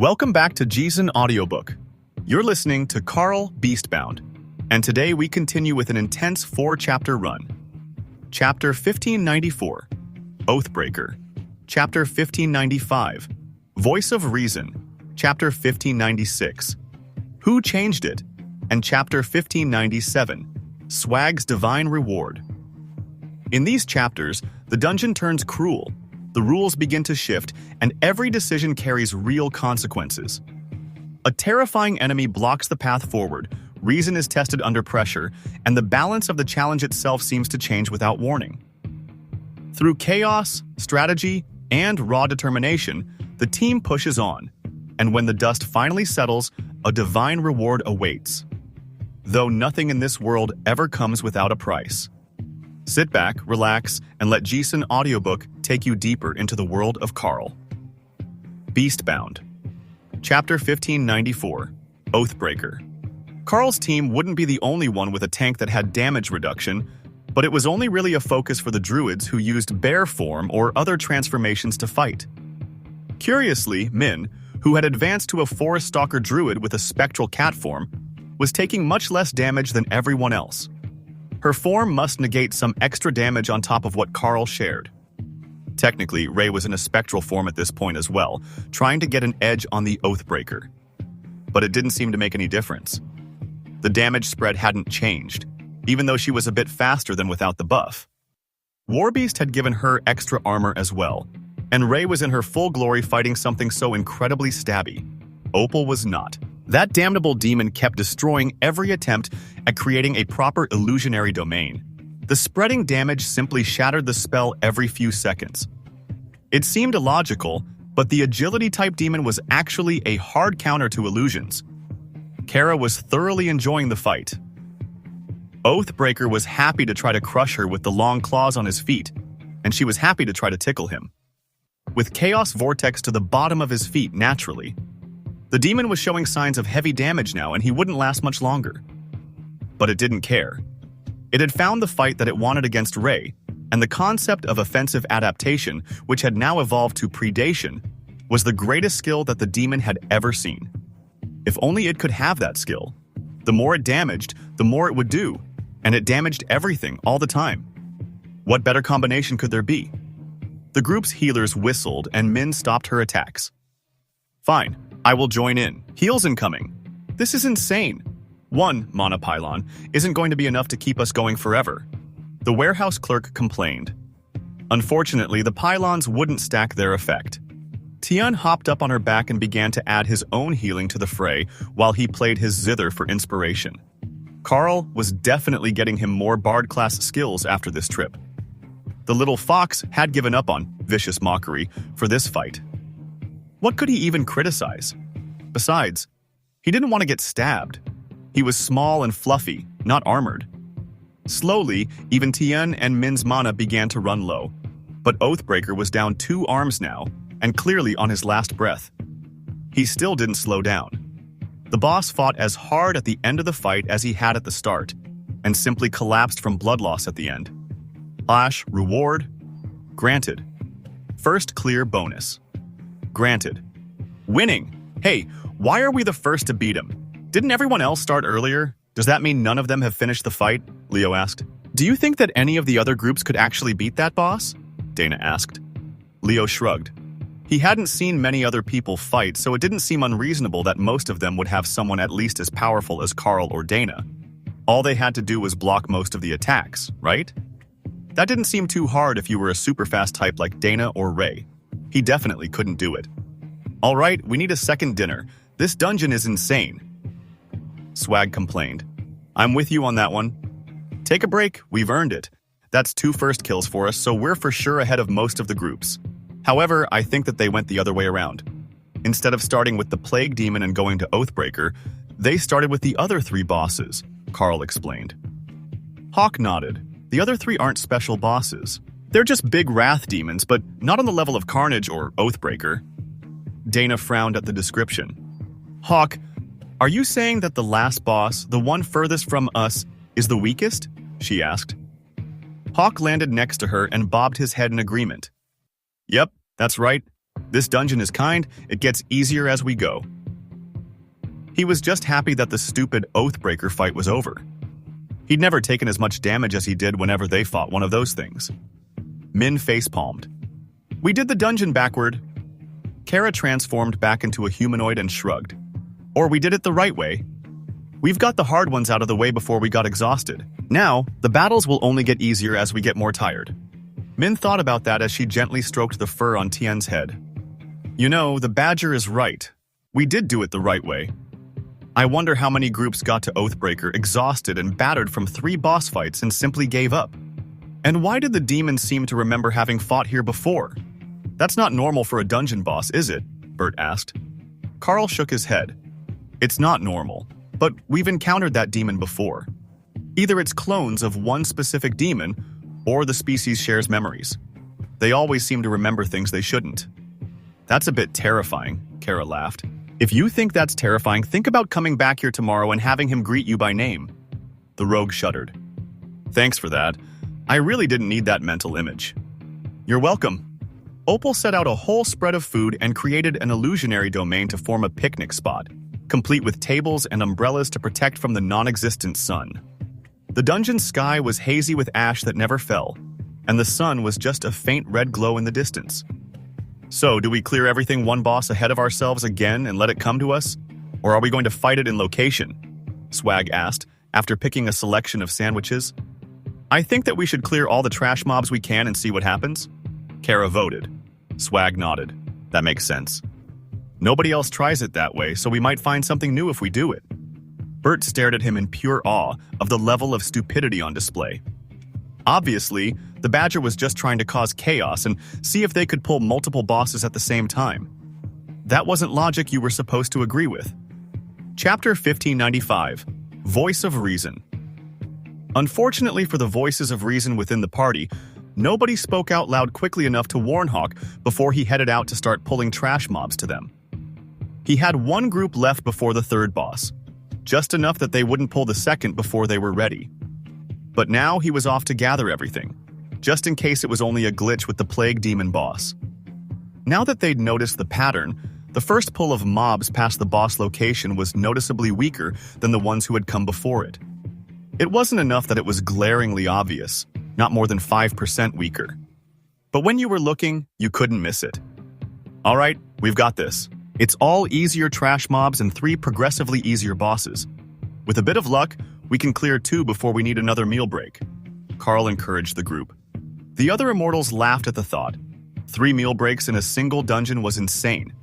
Welcome back to Jason Audiobook. You're listening to Karl Beastbound, and today we continue with an intense 4-chapter run. Chapter 1594, Oathbreaker. Chapter 1595, Voice of Reason. Chapter 1596, Who Changed It? And Chapter 1597, Swag's Divine Reward. In these chapters, the dungeon turns cruel, the rules begin to shift, and every decision carries real consequences. A terrifying enemy blocks the path forward, reason is tested under pressure, and the balance of the challenge itself seems to change without warning. Through chaos, strategy, and raw determination, the team pushes on, and when the dust finally settles, a divine reward awaits. Though nothing in this world ever comes without a price. Sit back, relax, and let Jason Audiobook take you deeper into the world of Karl. Beastbound. Chapter 1594, Oathbreaker. Karl's team wouldn't be the only one with a tank that had damage reduction, but it was only really a focus for the druids who used bear form or other transformations to fight. Curiously, Min, who had advanced to a forest stalker druid with a spectral cat form, was taking much less damage than everyone else. Her form must negate some extra damage on top of what Karl shared. Technically, Ray was in a spectral form at this point as well, trying to get an edge on the Oathbreaker. But it didn't seem to make any difference. The damage spread hadn't changed, even though she was a bit faster than without the buff. Warbeast had given her extra armor as well, and Ray was in her full glory fighting something so incredibly stabby. Opal was not. That damnable demon kept destroying every attempt at creating a proper illusionary domain. The spreading damage simply shattered the spell every few seconds. It seemed illogical, but the agility-type demon was actually a hard counter to illusions. Kara was thoroughly enjoying the fight. Oathbreaker was happy to try to crush her with the long claws on his feet, and she was happy to try to tickle him. With Chaos Vortex to the bottom of his feet naturally, the demon was showing signs of heavy damage now, and he wouldn't last much longer. But it didn't care. It had found the fight that it wanted against Ray, and the concept of offensive adaptation, which had now evolved to predation, was the greatest skill that the demon had ever seen. If only it could have that skill. The more it damaged, the more it would do, and it damaged everything all the time. What better combination could there be? The group's healers whistled, and Min stopped her attacks. Fine. I will join in. Heals incoming. This is insane. One mana pylon isn't going to be enough to keep us going forever. The warehouse clerk complained. Unfortunately, the pylons wouldn't stack their effect. Tian hopped up on her back and began to add his own healing to the fray while he played his zither for inspiration. Karl was definitely getting him more bard-class skills after this trip. The little fox had given up on vicious mockery for this fight. What could he even criticize? Besides, he didn't want to get stabbed. He was small and fluffy, not armored. Slowly, even Tian and Min's mana began to run low, but Oathbreaker was down 2 arms now, and clearly on his last breath. He still didn't slow down. The boss fought as hard at the end of the fight as he had at the start, and simply collapsed from blood loss at the end. Reward? Granted. First clear bonus. Granted. Winning! Hey, why are we the first to beat him? Didn't everyone else start earlier? Does that mean none of them have finished the fight? Leo asked. Do you think that any of the other groups could actually beat that boss? Dana asked. Leo shrugged. He hadn't seen many other people fight, so it didn't seem unreasonable that most of them would have someone at least as powerful as Karl or Dana. All they had to do was block most of the attacks, right? That didn't seem too hard if you were a super fast type like Dana or Ray. He definitely couldn't do it. All right, we need a second dinner. This dungeon is insane. Swag complained. I'm with you on that one. Take a break, we've earned it. That's 2 first kills for us, so we're for sure ahead of most of the groups. However, I think that they went the other way around. Instead of starting with the Plague Demon and going to Oathbreaker, they started with the other 3 bosses, Karl explained. Hawk nodded. The other 3 aren't special bosses. They're just big wrath demons, but not on the level of Carnage or Oathbreaker. Dana frowned at the description. Hawk, are you saying that the last boss, the one furthest from us, is the weakest? She asked. Hawk landed next to her and bobbed his head in agreement. Yep, that's right. This dungeon is kind, it gets easier as we go. He was just happy that the stupid oathbreaker fight was over. He'd never taken as much damage as he did whenever they fought one of those things. Min facepalmed. We did the dungeon backward. Kara transformed back into a humanoid and shrugged. Or we did it the right way. We've got the hard ones out of the way before we got exhausted. Now, the battles will only get easier as we get more tired. Min thought about that as she gently stroked the fur on Tien's head. You know, the badger is right. We did do it the right way. I wonder how many groups got to Oathbreaker exhausted and battered from 3 boss fights and simply gave up. And why did the demons seem to remember having fought here before? That's not normal for a dungeon boss, is it? Bert asked. Karl shook his head. It's not normal, but we've encountered that demon before. Either it's clones of one specific demon, or the species shares memories. They always seem to remember things they shouldn't. That's a bit terrifying, Kara laughed. If you think that's terrifying, think about coming back here tomorrow and having him greet you by name. The rogue shuddered. Thanks for that. I really didn't need that mental image. You're welcome. Opal set out a whole spread of food and created an illusionary domain to form a picnic spot, complete with tables and umbrellas to protect from the non-existent sun. The dungeon's sky was hazy with ash that never fell, and the sun was just a faint red glow in the distance. So, do we clear everything one boss ahead of ourselves again and let it come to us? Or are we going to fight it in location? Swag asked, after picking a selection of sandwiches. I think that we should clear all the trash mobs we can and see what happens. Kara voted. Swag nodded. That makes sense. Nobody else tries it that way, so we might find something new if we do it. Bert stared at him in pure awe of the level of stupidity on display. Obviously, the badger was just trying to cause chaos and see if they could pull multiple bosses at the same time. That wasn't logic you were supposed to agree with. Chapter 1595, Voice of Reason. Unfortunately for the voices of reason within the party, nobody spoke out loud quickly enough to warn Hawk before he headed out to start pulling trash mobs to them. He had one group left before the third boss, just enough that they wouldn't pull the second before they were ready. But now he was off to gather everything, just in case it was only a glitch with the plague demon boss. Now that they'd noticed the pattern, the first pull of mobs past the boss location was noticeably weaker than the ones who had come before it. It wasn't enough that it was glaringly obvious, not more than 5% weaker. But when you were looking, you couldn't miss it. All right, we've got this. It's all easier trash mobs and 3 progressively easier bosses. With a bit of luck, we can clear 2 before we need another meal break. Karl encouraged the group. The other immortals laughed at the thought. 3 meal breaks in a single dungeon was insane.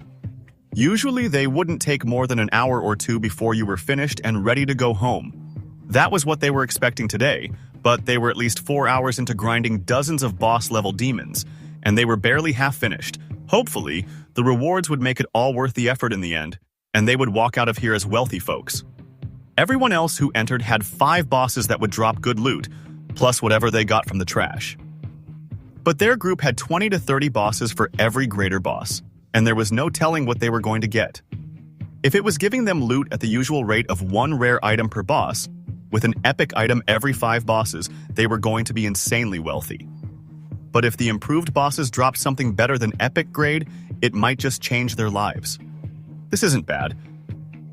Usually they wouldn't take more than an hour or 2 before you were finished and ready to go home. That was what they were expecting today, but they were at least 4 hours into grinding dozens of boss-level demons, and they were barely half finished. Hopefully, the rewards would make it all worth the effort in the end, and they would walk out of here as wealthy folks. Everyone else who entered had 5 bosses that would drop good loot, plus whatever they got from the trash. But their group had 20 to 30 bosses for every greater boss, and there was no telling what they were going to get. If it was giving them loot at the usual rate of 1 rare item per boss, with an epic item every 5 bosses, they were going to be insanely wealthy. But if the improved bosses dropped something better than epic grade, it might just change their lives. This isn't bad.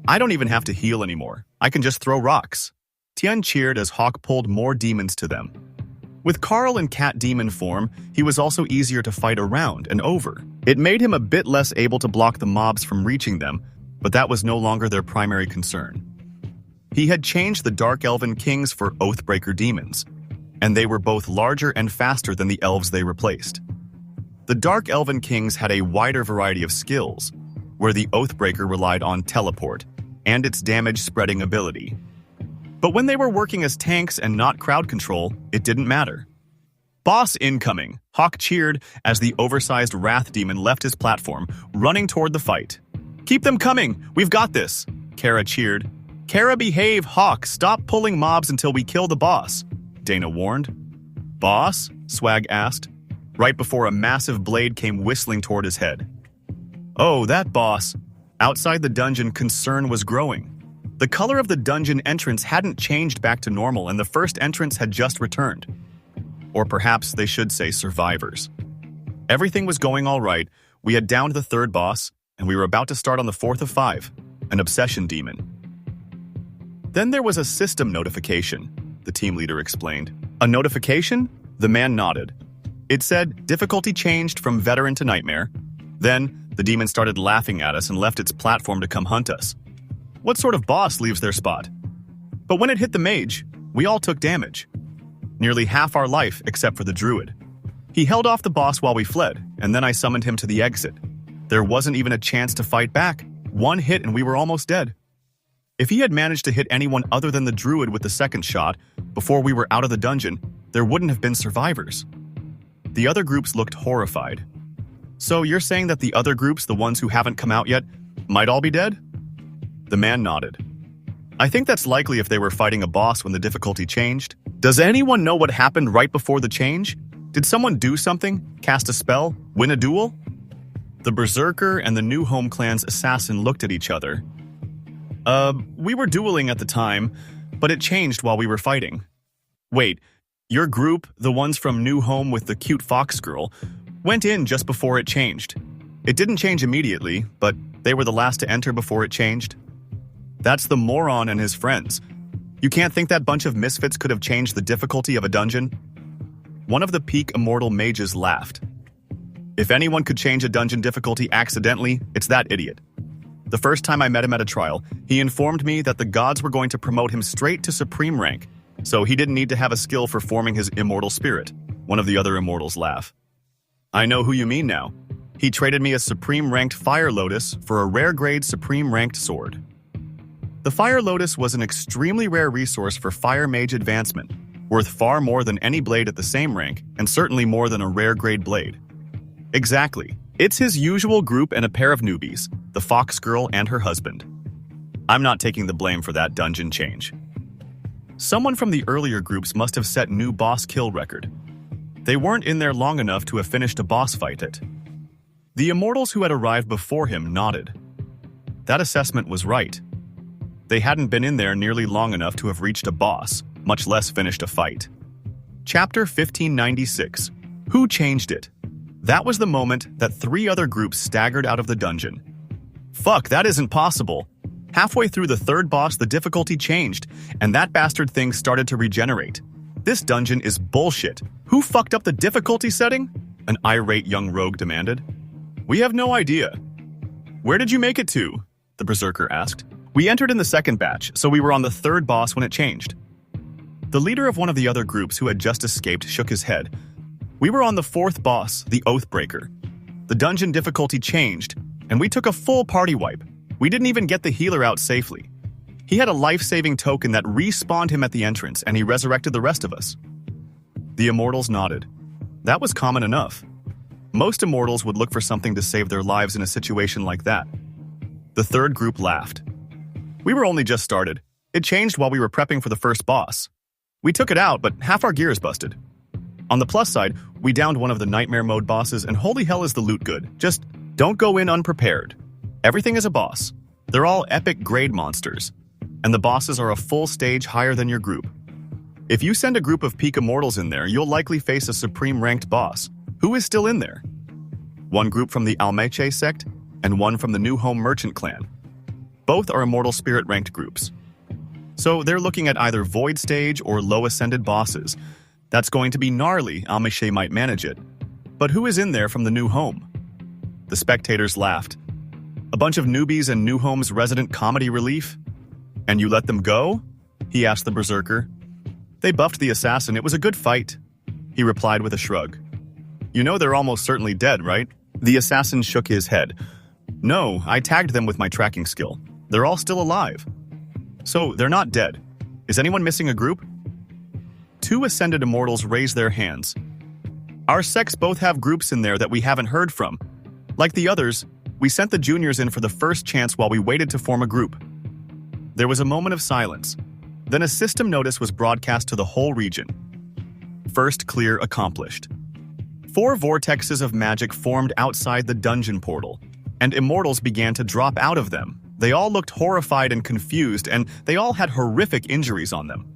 I don't even have to heal anymore. I can just throw rocks. Tien cheered as Hawk pulled more demons to them. With Karl in cat demon form, he was also easier to fight around and over. It made him a bit less able to block the mobs from reaching them, but that was no longer their primary concern. He had changed the Dark Elven Kings for Oathbreaker demons, and they were both larger and faster than the elves they replaced. The Dark Elven Kings had a wider variety of skills, where the Oathbreaker relied on teleport and its damage-spreading ability. But when they were working as tanks and not crowd control, it didn't matter. Boss incoming! Hawk cheered as the oversized Wrath Demon left his platform, running toward the fight. Keep them coming! We've got this! Kara cheered. Kara, behave, Hawk! Stop pulling mobs until we kill the boss, Dana warned. Boss? Swag asked, right before a massive blade came whistling toward his head. Oh, that boss. Outside the dungeon, concern was growing. The color of the dungeon entrance hadn't changed back to normal, and the first entrants had just returned. Or perhaps they should say survivors. Everything was going all right We had downed the third boss, and we were about to start on the fourth of 5, an obsession demon. Then there was a system notification, the team leader explained. A notification? The man nodded. It said, difficulty changed from veteran to nightmare. Then, the demon started laughing at us and left its platform to come hunt us. What sort of boss leaves their spot? But when it hit the mage, we all took damage. Nearly half our life except for the druid. He held off the boss while we fled, and then I summoned him to the exit. There wasn't even a chance to fight back. One hit and we were almost dead. If he had managed to hit anyone other than the druid with the second shot, before we were out of the dungeon, there wouldn't have been survivors. The other groups looked horrified. So you're saying that the other groups, the ones who haven't come out yet, might all be dead? The man nodded. I think that's likely if they were fighting a boss when the difficulty changed. Does anyone know what happened right before the change? Did someone do something? Cast a spell? Win a duel? The Berserker and the New Home Clan's assassin looked at each other. We were dueling at the time, but it changed while we were fighting. Wait, your group, the ones from New Home with the cute fox girl, went in just before it changed. It didn't change immediately, but they were the last to enter before it changed. That's the moron and his friends. You can't think that bunch of misfits could have changed the difficulty of a dungeon? One of the peak immortal mages laughed. If anyone could change a dungeon difficulty accidentally, it's that idiot. The first time I met him at a trial, he informed me that the gods were going to promote him straight to supreme rank, so he didn't need to have a skill for forming his immortal spirit. One of the other immortals laughed. I know who you mean now. He traded me a supreme ranked Fire Lotus for a rare grade supreme ranked sword. The Fire Lotus was an extremely rare resource for fire mage advancement, worth far more than any blade at the same rank, and certainly more than a rare grade blade. Exactly. It's his usual group and a pair of newbies, the fox girl and her husband. I'm not taking the blame for that dungeon change. Someone from the earlier groups must have set new boss kill record. They weren't in there long enough to have finished a boss fight it. The immortals who had arrived before him nodded. That assessment was right. They hadn't been in there nearly long enough to have reached a boss, much less finished a fight. Chapter 1596. Who changed it? That was the moment that 3 other groups staggered out of the dungeon. Fuck, that isn't possible. Halfway through the third boss, the difficulty changed, and that bastard thing started to regenerate. This dungeon is bullshit. Who fucked up the difficulty setting? An irate young rogue demanded. We have no idea. Where did you make it to? The Berserker asked. We entered in the second batch, so we were on the third boss when it changed. The leader of one of the other groups who had just escaped shook his head. We were on the fourth boss, the Oathbreaker. The dungeon difficulty changed, and we took a full party wipe. We didn't even get the healer out safely. He had a life-saving token that respawned him at the entrance, and he resurrected the rest of us. The immortals nodded. That was common enough. Most immortals would look for something to save their lives in a situation like that. The third group laughed. We were only just started. It changed while we were prepping for the first boss. We took it out, but half our gear is busted. On the plus side, we downed one of the nightmare mode bosses, and holy hell is the loot good. Just don't go in unprepared. Everything is a boss. They're all epic grade monsters, and the bosses are a full stage higher than your group. If you send a group of peak immortals in there, you'll likely face a supreme ranked boss. Who is still in there? One group from the Almeche sect, and one from the New Home Merchant clan. Both are immortal spirit ranked groups. So they're looking at either void stage or low ascended bosses. That's going to be gnarly. Almeche might manage it. But who is in there from the New Home? The spectators laughed. A bunch of newbies and New Home's resident comedy relief? And you let them go? He asked the Berserker. They buffed the assassin. It was a good fight. He replied with a shrug. You know they're almost certainly dead, right? The assassin shook his head. No, I tagged them with my tracking skill. They're all still alive. So they're not dead. Is anyone missing a group? 2 ascended immortals raised their hands. Our sects both have groups in there that we haven't heard from. Like the others, we sent the juniors in for the first chance while we waited to form a group. There was a moment of silence. Then a system notice was broadcast to the whole region. First clear accomplished. 4 vortexes of magic formed outside the dungeon portal, and immortals began to drop out of them. They all looked horrified and confused, and they all had horrific injuries on them.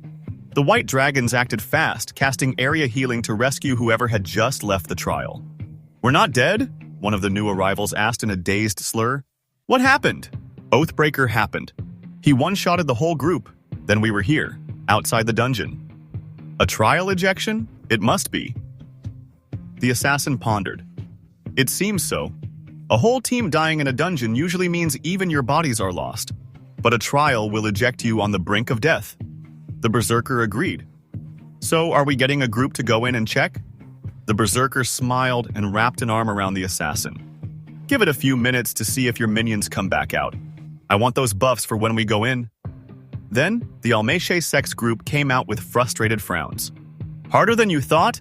The white dragons acted fast, casting area healing to rescue whoever had just left the trial. We're not dead? one of the new arrivals asked in a dazed slur. What happened? Oathbreaker happened. He one-shotted the whole group. Then we were here, outside the dungeon. A trial ejection? It must be. The assassin pondered. It seems so. A whole team dying in a dungeon usually means even your bodies are lost. But a trial will eject you on the brink of death. The berserker agreed. So, are we getting a group to go in and check? The berserker smiled and wrapped an arm around the assassin. Give it a few minutes to see if your minions come back out. I want those buffs for when we go in. Then, the Almeche sex group came out with frustrated frowns. Harder than you thought?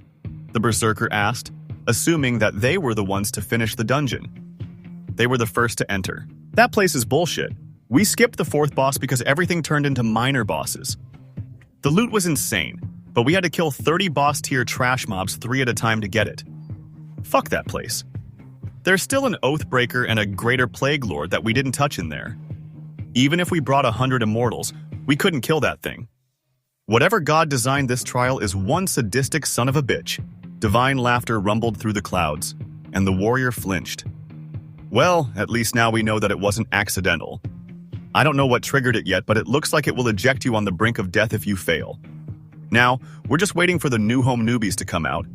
The berserker asked, assuming that they were the ones to finish the dungeon. They were the first to enter. That place is bullshit. We skipped the fourth boss because everything turned into minor bosses. The loot was insane, but we had to kill 30 boss-tier trash mobs 3 at a time to get it. Fuck that place. There's still an Oathbreaker and a Greater Plague Lord that we didn't touch in there. Even if we brought 100 immortals, we couldn't kill that thing. Whatever god designed this trial is one sadistic son of a bitch. Divine laughter rumbled through the clouds, and the warrior flinched. Well, at least now we know that it wasn't accidental. I don't know what triggered it yet, but it looks like it will eject you on the brink of death if you fail. Now, we're just waiting for the new home newbies to come out.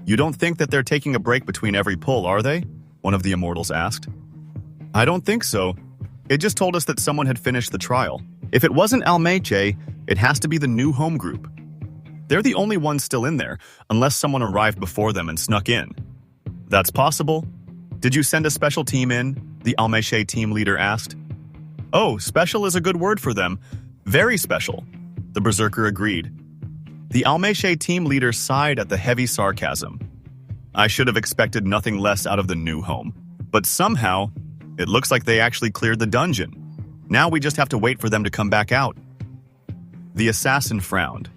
You don't think that they're taking a break between every pull, are they? One of the immortals asked. I don't think so. It just told us that someone had finished the trial. If it wasn't Almeche, it has to be the new home group. They're the only ones still in there, unless someone arrived before them and snuck in. That's possible. Did you send a special team in? The Almeche team leader asked. Oh, special is a good word for them. Very special. The berserker agreed. The Almeche team leader sighed at the heavy sarcasm. I should have expected nothing less out of the new home. But somehow, it looks like they actually cleared the dungeon. Now we just have to wait for them to come back out. The assassin frowned.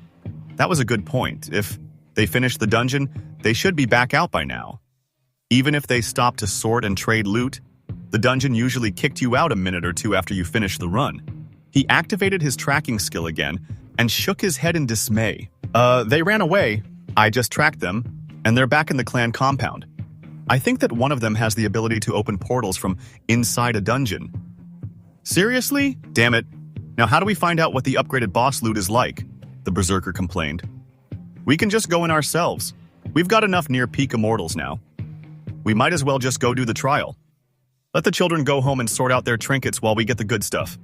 That was a good point. If they finished the dungeon, they should be back out by now. Even if they stopped to sort and trade loot, the dungeon usually kicked you out a minute or two after you finished the run. He activated his tracking skill again and shook his head in dismay. They ran away. I just tracked them, and they're back in the clan compound. I think that one of them has the ability to open portals from inside a dungeon. Seriously? Damn it. Now how do we find out what the upgraded boss loot is like? The berserker complained. We can just go in ourselves. We've got enough near peak immortals now. We might as well just go do the trial. Let the children go home and sort out their trinkets while we get the good stuff.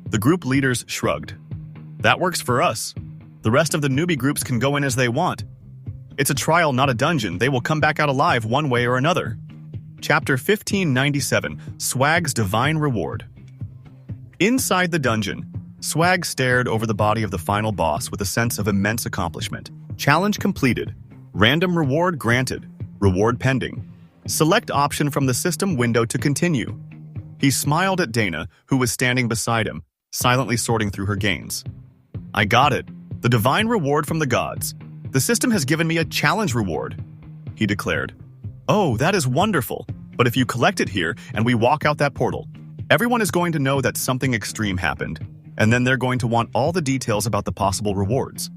The group leaders shrugged. That works for us. The rest of the newbie groups can go in as they want. It's a trial, not a dungeon. They will come back out alive one way or another. Chapter 1597, Swag's Divine Reward. Inside the dungeon, Swag stared over the body of the final boss with a sense of immense accomplishment. Challenge completed. Random reward granted. Reward pending. Select option from the system window to continue. He smiled at Dana, who was standing beside him, silently sorting through her gains. I got it. The divine reward from the gods. The system has given me a challenge reward, he declared. Oh, that is wonderful. But if you collect it here and we walk out that portal, everyone is going to know that something extreme happened, and then they're going to want all the details about the possible rewards.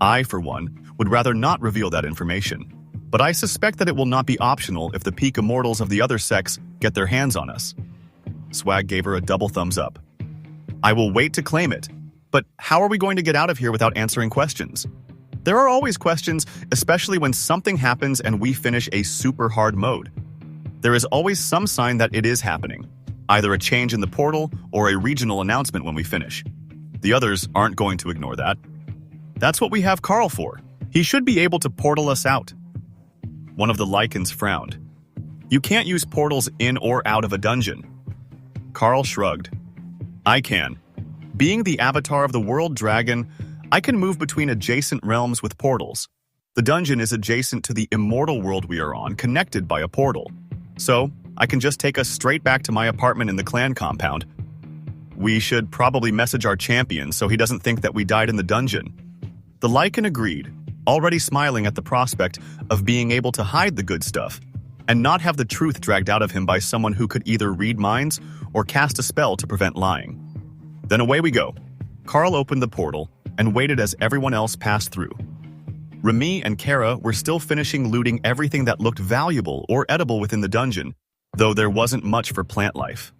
I, for one, would rather not reveal that information. But I suspect that it will not be optional if the peak immortals of the other sects get their hands on us. Swag gave her a double thumbs up. I will wait to claim it. But how are we going to get out of here without answering questions? There are always questions, especially when something happens and we finish a super hard mode. There is always some sign that it is happening, either a change in the portal or a regional announcement when we finish. The others aren't going to ignore that. That's what we have Karl for. He should be able to portal us out. One of the Lycans frowned. You can't use portals in or out of a dungeon. Karl shrugged. I can. Being the avatar of the world dragon, I can move between adjacent realms with portals. The dungeon is adjacent to the immortal world we are on, connected by a portal. So, I can just take us straight back to my apartment in the clan compound. We should probably message our champion so he doesn't think that we died in the dungeon. The Lycan agreed, already smiling at the prospect of being able to hide the good stuff and not have the truth dragged out of him by someone who could either read minds or cast a spell to prevent lying. Then away we go. Karl opened the portal and waited as everyone else passed through. Remy and Kara were still finishing looting everything that looked valuable or edible within the dungeon, though there wasn't much for plant life.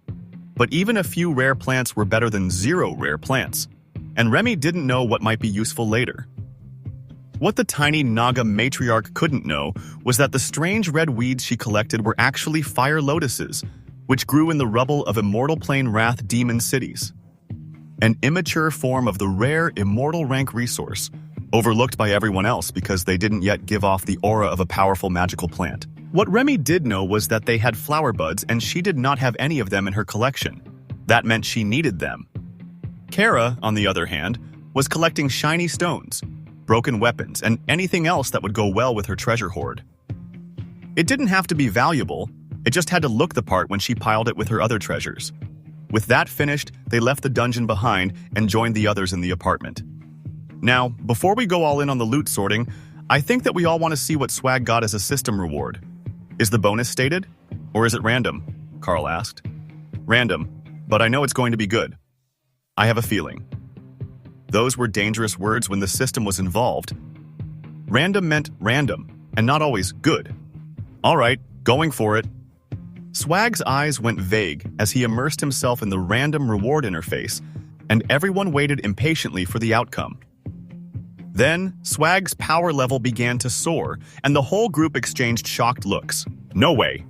But even a few rare plants were better than 0 rare plants, and Remy didn't know what might be useful later. What the tiny Naga matriarch couldn't know was that the strange red weeds she collected were actually fire lotuses, which grew in the rubble of Immortal Plane Wrath demon cities. An immature form of the rare immortal rank resource, overlooked by everyone else because they didn't yet give off the aura of a powerful magical plant. What Remy did know was that they had flower buds and she did not have any of them in her collection. That meant she needed them. Kara, on the other hand, was collecting shiny stones, broken weapons, and anything else that would go well with her treasure hoard. It didn't have to be valuable, it just had to look the part when she piled it with her other treasures. With that finished, they left the dungeon behind and joined the others in the apartment. Now, before we go all in on the loot sorting, I think that we all want to see what Swag got as a system reward. Is the bonus stated? Or is it random? Karl asked. Random, but I know it's going to be good. I have a feeling. Those were dangerous words when the system was involved. Random meant random, and not always good. All right, going for it. Swag's eyes went vague as he immersed himself in the random reward interface, and everyone waited impatiently for the outcome. Then, Swag's power level began to soar, and the whole group exchanged shocked looks. No way.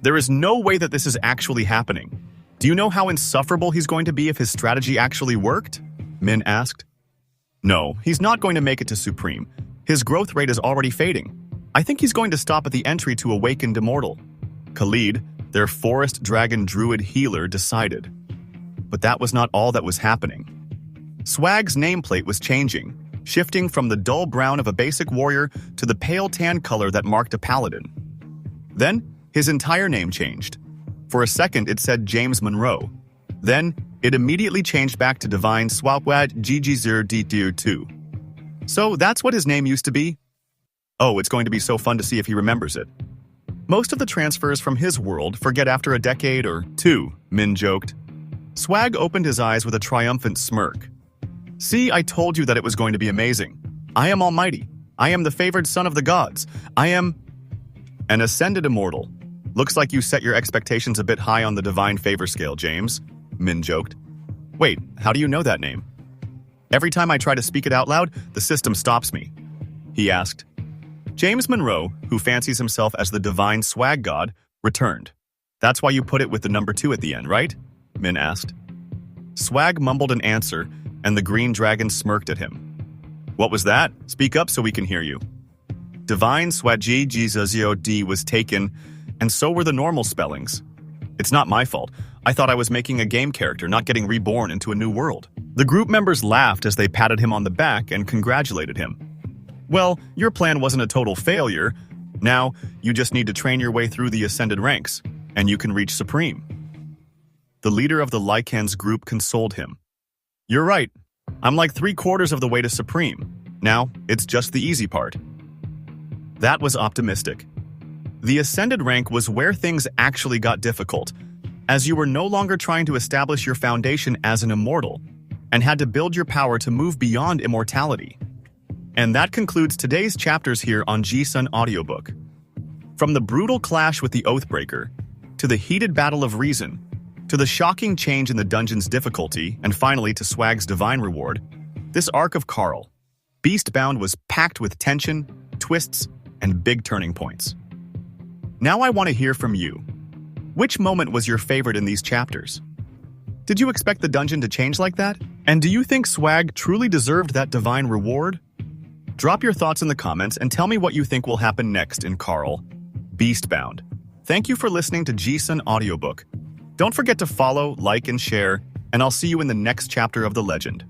There is no way that this is actually happening. Do you know how insufferable he's going to be if his strategy actually worked? Min asked. No, he's not going to make it to Supreme. His growth rate is already fading. I think he's going to stop at the entry to Awakened Immortal. Khalid, their forest dragon druid healer, decided. But that was not all that was happening. Swag's nameplate was changing, shifting from the dull brown of a basic warrior to the pale tan color that marked a paladin. Then, his entire name changed. For a second, it said James Monroe. Then, it immediately changed back to Divine Swapwad GG0D2. So that's what his name used to be? Oh, it's going to be so fun to see if he remembers it. Most of the transfers from his world forget after a decade or 2, Min joked. Swag opened his eyes with a triumphant smirk. See, I told you that it was going to be amazing. I am almighty. I am the favored son of the gods. I am an ascended immortal. Looks like you set your expectations a bit high on the divine favor scale, James, Min joked. Wait, how do you know that name? Every time I try to speak it out loud, the system stops me, he asked. James Monroe, who fancies himself as the divine swag god, returned. That's why you put it with the number 2 at the end, right? Min asked. Swag mumbled an answer, and the green dragon smirked at him. What was that? Speak up so we can hear you. Divine Swag D was taken, and so were the normal spellings. It's not my fault. I thought I was making a game character, not getting reborn into a new world. The group members laughed as they patted him on the back and congratulated him. Well, your plan wasn't a total failure. Now, you just need to train your way through the ascended ranks, and you can reach Supreme. The leader of the Lycans group consoled him. You're right. I'm like 3/4 of the way to Supreme. Now, it's just the easy part. That was optimistic. The ascended rank was where things actually got difficult, as you were no longer trying to establish your foundation as an immortal, and had to build your power to move beyond immortality. And that concludes today's chapters here on G-Sun Audiobook. From the brutal clash with the Oathbreaker, to the heated battle of reason, to the shocking change in the dungeon's difficulty, and finally to Swag's divine reward, this arc of Karl, Beastbound, was packed with tension, twists, and big turning points. Now I want to hear from you. Which moment was your favorite in these chapters? Did you expect the dungeon to change like that? And do you think Swag truly deserved that divine reward? Drop your thoughts in the comments and tell me what you think will happen next in Karl, Beastbound. Thank you for listening to G-Sun Audiobook. Don't forget to follow, like, and share, and I'll see you in the next chapter of the legend.